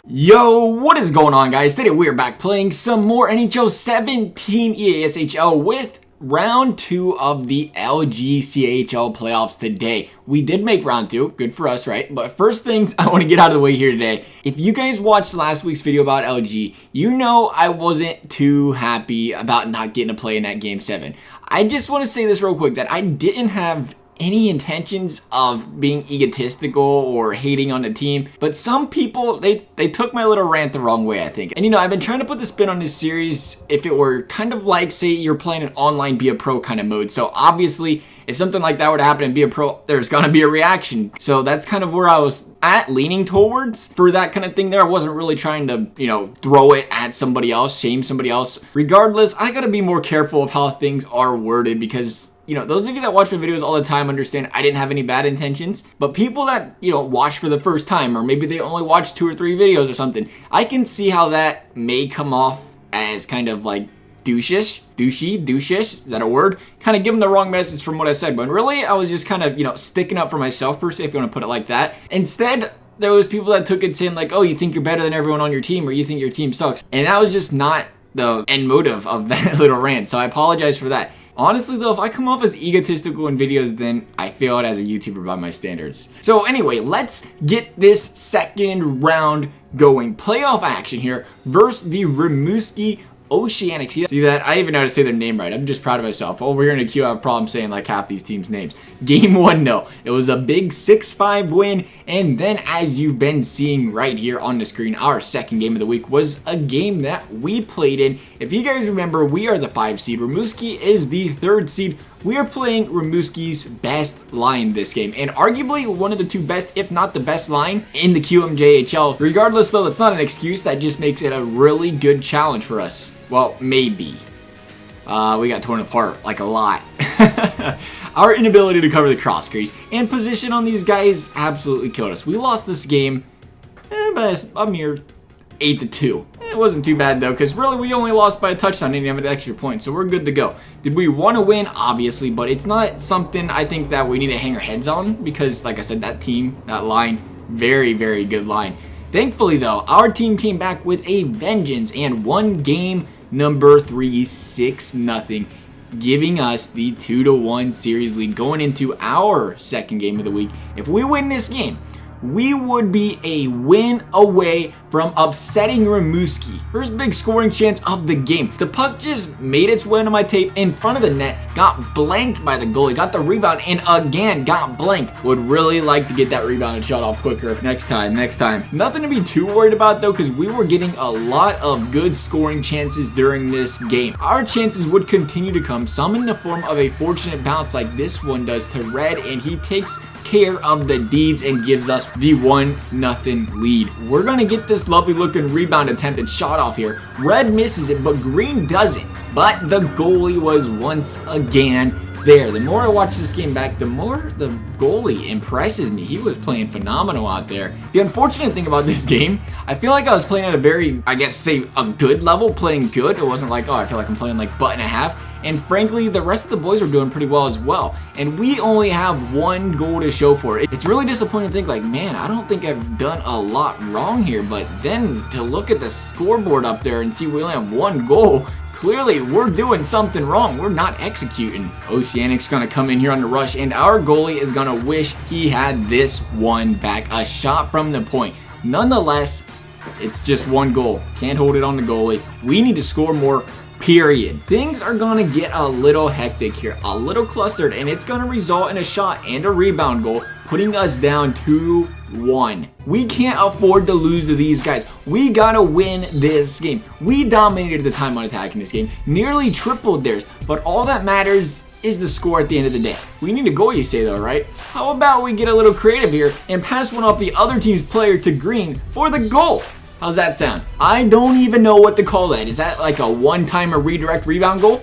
Yo, what is going on, guys? Today we are back playing some more NHL 17 EASHL with round 2 of the LGCHL playoffs today. We did make round 2, good for us, right? But first things I want to get out of the way here today. If you guys watched last week's video about LG, you know I wasn't too happy about not getting to play in that Game 7. I just want to say this real quick, that I didn't have any intentions of being egotistical or hating on the team, but some people, they took my little rant the wrong way, I think. And you know, I've been trying to put the spin on this series if it were kind of like, say you're playing an online Be a Pro kind of mode. So obviously, if something like that were to happen in Be a Pro, there's gonna be a reaction. So that's kind of where I was leaning towards for that kind of thing there. I wasn't really trying to, you know, throw it at somebody else, shame somebody else. Regardless, I gotta be more careful of how things are worded because, you know, those of you that watch my videos all the time understand I didn't have any bad intentions, but people that, you know, watch for the first time, or maybe they only watch 2 or 3 videos or something, I can see how that may come off as kind of like douchish, is that a word? Kind of giving the wrong message from what I said, but really I was just kind of, you know, sticking up for myself per se, if you want to put it like that. Instead, there was people that took it saying like, oh, you think you're better than everyone on your team, or you think your team sucks. And that was just not the end motive of that little rant, so I apologize for that. Honestly though, if I come off as egotistical in videos, then I failed as a YouTuber by my standards. So anyway, let's get this second round going. Playoff action here versus the Rimouski Oceanic. See that? I even know how to say their name right. I'm just proud of myself. Over here in the queue, I have a problem saying like half these teams' names. Game 1, no. It was a big 6-5 win. And then as you've been seeing right here on the screen, our second game of the week was a game that we played in. If you guys remember, we are the 5 seed. Rimouski is the 3rd seed. We are playing Rimouski's best line this game, and arguably one of the 2 best, if not the best line in the QMJHL. Regardless though, that's not an excuse, that just makes it a really good challenge for us. Well, maybe. We got torn apart, like a lot. Our inability to cover the cross crease and position on these guys absolutely killed us. We lost this game by a mere 8-2. It wasn't too bad though, because really we only lost by a touchdown and didn't have an extra point, so we're good to go. Did we want to win? Obviously, but it's not something I think that we need to hang our heads on, because like I said, that team, that line, very, very good line. Thankfully though, our team came back with a vengeance and won game number 3, 6-0, giving us the 2-1 series lead going into our second game of the week. If we win this game, we would be a win away from upsetting Rimouski. First big scoring chance of the game. The puck just made its way into my tape in front of the net, got blanked by the goalie, got the rebound, and again got blanked. Would really like to get that rebound and shot off quicker next time. Nothing to be too worried about though, because we were getting a lot of good scoring chances during this game. Our chances would continue to come, some in the form of a fortunate bounce like this one does to Red, and he takes care of the deeds and gives us the 1-0 lead. We're gonna get this lovely looking rebound attempted shot off here. Red misses it, but Green doesn't. But the goalie was once again there. The more I watch this game back, the more the goalie impresses me. He was playing phenomenal out there. The unfortunate thing about this game, I feel like I was playing at a very, I guess say a good level, playing good. It wasn't like, oh, I feel like I'm playing like butt and a half. And frankly, the rest of the boys were doing pretty well as well. And we only have 1 goal to show for it. It's really disappointing to think like, man, I don't think I've done a lot wrong here. But then to look at the scoreboard up there and see we only have 1 goal, clearly we're doing something wrong. We're not executing. Oceanic's gonna come in here on the rush, and our goalie is gonna wish he had this one back. A shot from the point. Nonetheless, it's just 1 goal. Can't hold it on the goalie. We need to score more. Period. Things are gonna get a little hectic here, a little clustered, and it's gonna result in a shot and a rebound goal, putting us down 2-1. We can't afford to lose to these guys. We gotta win this game. We dominated the time on attack in this game, nearly tripled theirs, but all that matters is the score at the end of the day. We need a goal, you say though, right? How about we get a little creative here and pass one off the other team's player to Green for the goal? How's that sound? I don't even know what to call that. Is that like a one-timer redirect rebound goal?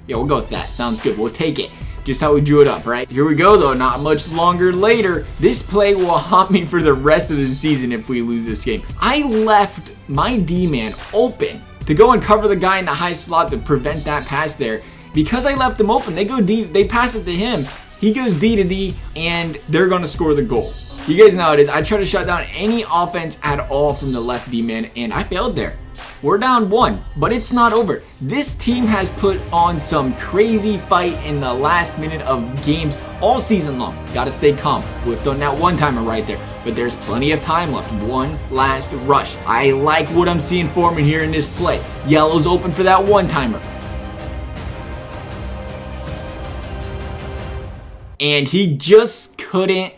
Yeah, we'll go with that. Sounds good. We'll take it. Just how we drew it up, right? Here we go, though. Not much longer later. This play will haunt me for the rest of the season if we lose this game. I left my D-man open to go and cover the guy in the high slot to prevent that pass there. Because I left him open, they go deep, they pass it to him. He goes D to D, and they're going to score the goal. You guys know how it is. I try to shut down any offense at all from the left D man, and I failed there. We're down 1, but it's not over. This team has put on some crazy fight in the last minute of games all season long. Got to stay calm. Whipped on that one-timer right there, but there's plenty of time left. One last rush. I like what I'm seeing Foreman here in this play. Yellow's open for that one-timer. And he just couldn't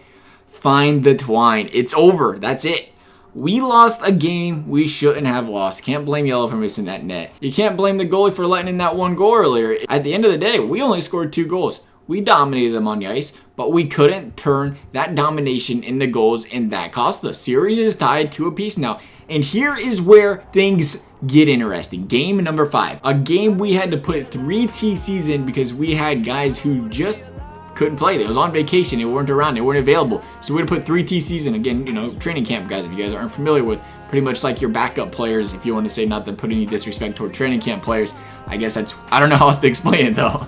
find the twine. It's over. That's it. We lost a game we shouldn't have lost. Can't blame Yellow for missing that net. You can't blame the goalie for letting in that one goal earlier. At the end of the day, we only scored 2 goals. We dominated them on the ice, but we couldn't turn that domination into goals, and that cost us. Series is tied 2 apiece now. And here is where things get interesting. Game number 5. A game we had to put 3 TCs in because we had guys who just couldn't play. They was on vacation. They weren't around. They weren't available. So we had to put 3 TCs in. Again, you know, training camp guys, if you guys aren't familiar with, pretty much like your backup players, if you want to say, not to put any disrespect toward training camp players. I guess that's, I don't know how else to explain it though.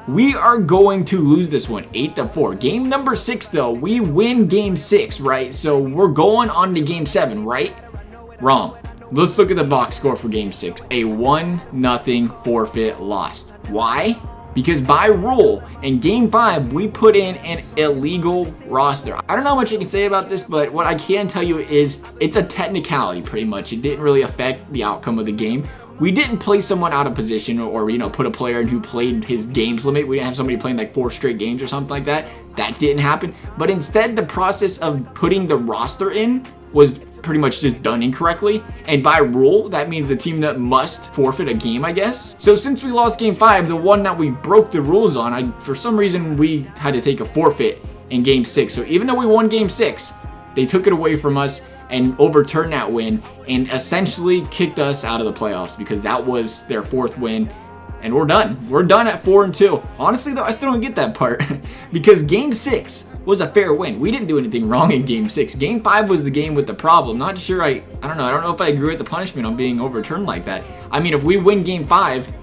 We are going to lose this one 8-4. Game number 6 though, we win game 6, right? So we're going on to game 7, right? Wrong. Let's look at the box score for game 6. A 1-0 forfeit lost. Why? Because by rule, in Game 5, we put in an illegal roster. I don't know how much I can say about this, but what I can tell you is it's a technicality, pretty much. It didn't really affect the outcome of the game. We didn't play someone out of position or you know, put a player in who played his games limit. We didn't have somebody playing like 4 straight games or something like that. That didn't happen. But instead, the process of putting the roster in was pretty much just done incorrectly, and by rule that means the team that must forfeit a game, I guess. So since we lost game 5, the one that we broke the rules on, for some reason we had to take a forfeit in game 6. So even though we won game 6, they took it away from us and overturned that win and essentially kicked us out of the playoffs because that was their 4th win. And we're done. We're done at 4-2. Honestly though, I still don't get that part because game 6 was a fair win. We didn't do anything wrong in game 6. Game 5 was the game with the problem. Not sure, I don't know if I agree with the punishment on being overturned like that. I mean, if we win game 5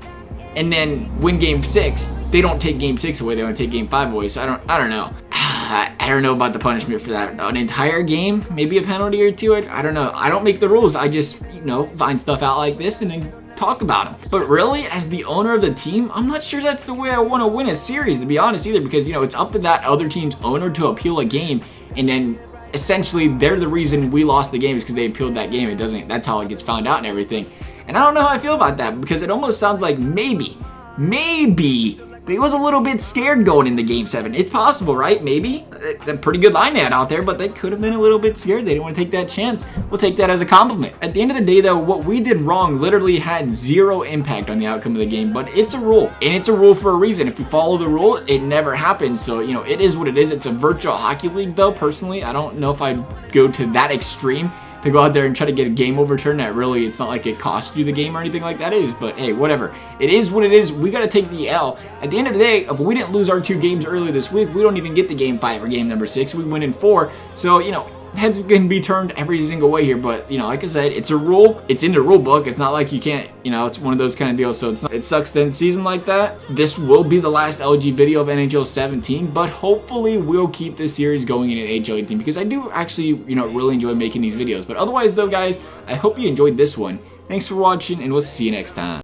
and then win game 6, they don't take game 6 away, they want to take game 5 away. So I don't know. I don't know about the punishment for that. An entire game, maybe a penalty or 2. I don't know. I don't make the rules. I just, you know, find stuff out like this and then talk about them. But really, as the owner of the team, I'm not sure that's the way I want to win a series, to be honest, either, because, you know, it's up to that other team's owner to appeal a game, and then essentially they're the reason we lost the game is because they appealed that game. That's how it gets found out and everything. And I don't know how I feel about that, because it almost sounds like maybe he was a little bit scared going into game 7. It's possible, right? Maybe. A pretty good line they had out there, but they could have been a little bit scared. They didn't want to take that chance. We'll take that as a compliment. At the end of the day, though, what we did wrong literally had 0 impact on the outcome of the game, but it's a rule, and it's a rule for a reason. If you follow the rule, it never happens. So, you know, it is what it is. It's a virtual hockey league, though. Personally, I don't know if I'd go to that extreme to go out there and try to get a game overturned that really, it's not like it cost you the game or anything like that is, but hey, whatever. It is what it is. We got to take the L. At the end of the day, if we didn't lose our 2 games earlier this week, we don't even get the game 5 or game number 6. We win in 4. So, you know, heads can be turned every single way here, but, you know, like I said, it's a rule. It's in the rule book. It's not like you can't, you know, it's one of those kind of deals. So it sucks to end season like that. This will be the last LG video of NHL 17, but hopefully we'll keep this series going in NHL 18 because I do actually, you know, really enjoy making these videos. But otherwise though, guys, I hope you enjoyed this one. Thanks for watching, and we'll see you next time.